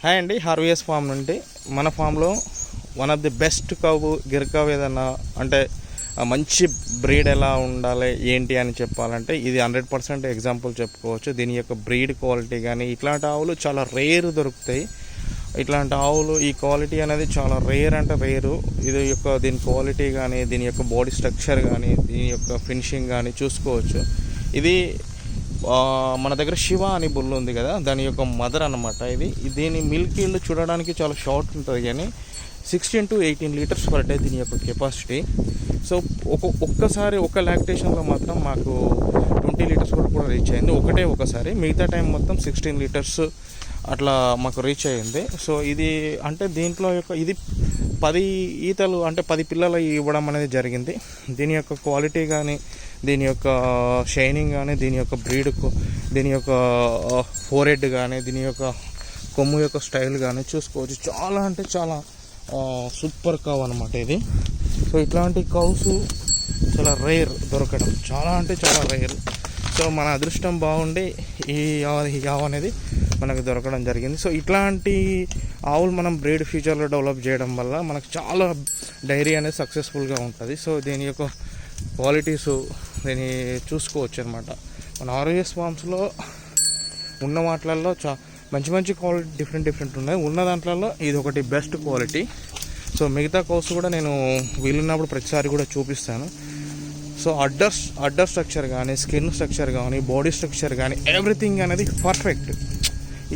Hi అండి, హార్విఎస్ form నుండి. మన ఫామ్లో one of the best cow Gir cow ఏదన్నా అంటే మంచి బ్రీడ్ ఎలా ఉండాలి ఏంటి అని చెప్పాలంటే ఇది 100% ఎగ్జాంపుల్ చెప్పుకోవచ్చు. దీని యొక్క బ్రీడ్ క్వాలిటీ కానీ ఇట్లాంటి ఆవులు చాలా రేర్ దొరుకుతాయి. ఇట్లాంటి ఆవులు ఈ క్వాలిటీ అనేది చాలా రేర్ అంటే రేరు. ఇది యొక్క దీని క్వాలిటీ కానీ దీని యొక్క బాడీ స్ట్రక్చర్ కానీ దీని యొక్క ఫినిషింగ్ కానీ చూసుకోవచ్చు. ఇది మన దగ్గర శివ అని బుల్ ఉంది కదా, దాని యొక్క మదర్ అన్నమాట. దీని మిల్క్ ఈల్డ్ చూడడానికి చాలా షార్ట్ ఉంటుంది కానీ 16 to 18 లీటర్స్ పర్ డే దీని యొక్క కెపాసిటీ. సో ఒక్కసారి ఒక లాక్టేషన్లో మాత్రం మాకు 20 లీటర్స్ వరకు కూడా రీచ్ అయింది ఒకసారి. మిగతా టైం మొత్తం 16 లీటర్స్ అట్లా మాకు రీచ్ అయ్యింది. సో ఇది అంటే దీంట్లో యొక్క ఇది 10 ఈతలు అంటే 10 పిల్లలు ఇవ్వడం అనేది జరిగింది. దీని యొక్క క్వాలిటీ కానీ దీని యొక్క షైనింగ్ కానీ దీని యొక్క బ్రీడ్ దీని యొక్క ఫోరెడ్ కానీ దీని యొక్క కొమ్ము యొక్క స్టైల్ కానీ చూసుకోవచ్చు. చాలా అంటే చాలా సూపర్ కవ్ అనమాట ఇది. సో ఇట్లాంటి కవ్స్ చాలా రేర్ దొరకడం, చాలా అంటే చాలా రేర్. సో మన అదృష్టం బాగుండి ఈ ఆవు అనేది మనకు దొరకడం జరిగింది. సో ఇట్లాంటి ఆవులు మనం బ్రీడ్ ఫ్యూచర్లో డెవలప్ చేయడం వల్ల మనకు చాలా డైరీ అనేది సక్సెస్ఫుల్గా ఉంటుంది. సో దీని యొక్క క్వాలిటీస్ దీన్ని చూసుకోవచ్చు అనమాట. మన ఆర్విఎస్ ఫామ్స్లో ఉన్న వాటిలలో మంచి క్వాలిటీ డిఫరెంట్ ఉన్నాయి. ఉన్న దాంట్లో ఇది ఒకటి బెస్ట్ క్వాలిటీ. సో మిగతా కౌస్ కూడా నేను వీలున్నప్పుడు ప్రతిసారి కూడా చూపిస్తాను. సో అడ్డర్ స్ట్రక్చర్ కానీ స్కిన్ స్ట్రక్చర్ కానీ బాడీ స్ట్రక్చర్ కానీ ఎవ్రీథింగ్ అనేది పర్ఫెక్ట్.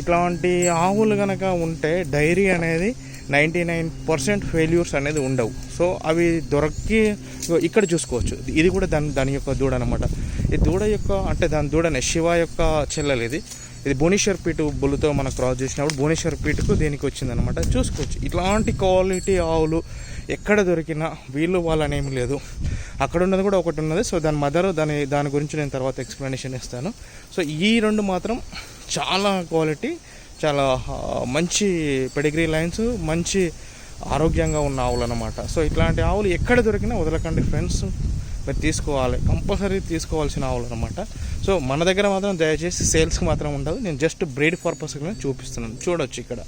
ఇట్లాంటి ఆవులు కనుక ఉంటే డైరీ అనేది 99% ఫెయిల్యూర్స్ అనేది ఉండవు. సో అవి దొరికి ఇక్కడ చూసుకోవచ్చు. ఇది కూడా దాని యొక్క దూడ అనమాట. ఈ దూడ యొక్క అంటే దాని దూడనే శివ యొక్క చెల్లెలు. ఇది భువనేశ్వర్ పీటు బుల్లుతో మనం క్రాస్ చేసినప్పుడు భువనేశ్వర్ పీటుకు దీనికి వచ్చిందనమాట. చూసుకోవచ్చు. ఇట్లాంటి క్వాలిటీ ఆవులు ఎక్కడ దొరికినా వీళ్ళు వాళ్ళనేమి లేదు, అక్కడ ఉన్నది కూడా ఒకటి ఉన్నది. సో దాని మదర్ దాని గురించి నేను తర్వాత ఎక్స్ప్లెనేషన్ ఇస్తాను. సో ఈ రెండు మాత్రం చాలా క్వాలిటీ, చాలా మంచి పెడిగ్రీ లైన్స్, మంచి ఆరోగ్యంగా ఉన్న ఆవులు అనమాట. సో ఇట్లాంటి ఆవులు ఎక్కడ దొరికినా వదలకండి ఫ్రెండ్స్, మీరు తీసుకోవాలి, కంపల్సరీ తీసుకోవాల్సిన ఆవులు అనమాట. సో మన దగ్గర మాత్రం దయచేసి సేల్స్కి మాత్రం ఉండదు. నేను జస్ట్ బ్రీడ్ పర్పస్గా చూపిస్తున్నాను, చూడొచ్చు ఇక్కడ.